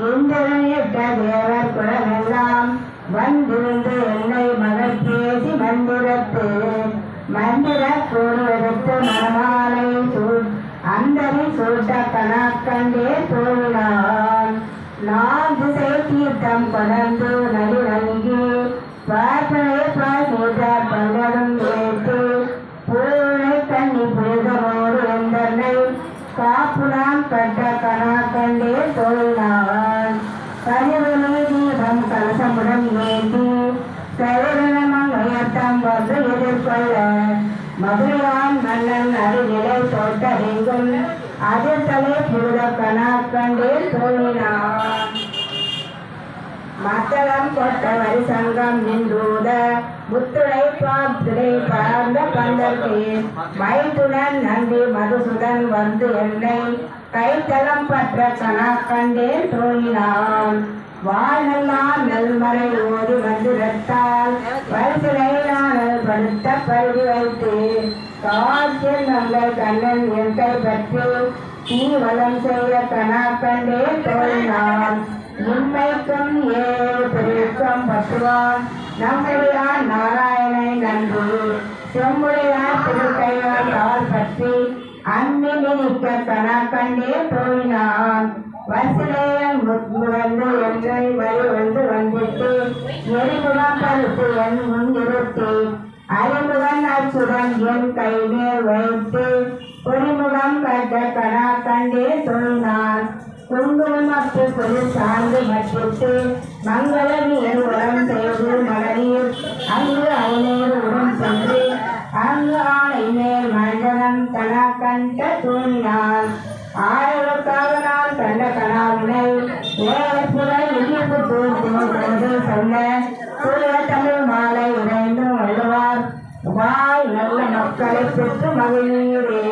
இந்திரனிட்ட தேவர் குலமெல்லாம் வந்திருந்து என்னை மகள் பேசி மந்திரத்து மந்திர கூறுவதற்கு மணமாலை அந்தரி சூட்ட கணக்கண்டே தோழினான். நான் திசை தீர்த்தம் கொடர்ந்து நலி நல்கி பார்ப்பனை பாசீத பங்கடும் ஏற்று பூனை கண்ணி புரிதமோடு எந்தனை காப்புலாம் கட்ட கணக்கண்டே தோழினான். கனிவனி தீபம் கலசமுடன் ஏந்தி கருணமம் உயர்த்தம் வந்து எதிர்கொள்ள மதுரையான் மன்னன் அருகிலை தோட்டெங்கும் அதிர்தலை புரித கணக்கண்டே தோழினான். மத்தளம் கொட்ட வரிசங்கம் நின்றூத முத்துடை பாத்துடை பறந்த பந்தற்கு மைத்துடன் நன்றி மதுசுடன் வந்து என்னை கைத்தளம் பற்ற கணக்கண்டே தோழினான். வாழ்நெல்லாம் நெல்மறை ஓடி மந்திரத்தால் வரிசிலை நானல் படுத்த பருதி வைத்து காற்றில் நங்கள் கண்ணன் என்கை பற்றி தீவலம் செய்ய கணக்கண்டே தோழினான். உண்மைக்கும் ஏழு பெருக்கம் பற்றுவான் நம்முடையான் நாராயணை நன்று செம்முடையார் திருக்கையால் கால் பற்றி அன்பி மிதிக்க கணக்கண்டே தோழினான். வசிலேயன் வந்து என்னை வழி வந்து வந்திட்டு எரிமுகம் பருத்து என் முன்னிறுத்தி அறிமுகன் அச்சுடன் என் கை மேல் வைத்து பொறிமுகம் கட்ட கணக்கண்டே தோழினான். குங்குமத்து பொது சார்ந்து மற்றிட்டு மங்கள நீர் உரம் செய்து மலரில் அங்கு ஐநேர் உரம் சென்று அங்கு ஆணை மேல் மண்டலம் கணக்கண்ட தோழினான். ஆயிரக்காக நான் கண்ட கணாவினை ஏற்புரை இழிப்பு தூர்த்து சொல்ல தூய தமிழ் மாலை உடைந்து வள்ளுவார் வாய் நல்ல மக்களை பெற்று மகிழ்நீரே.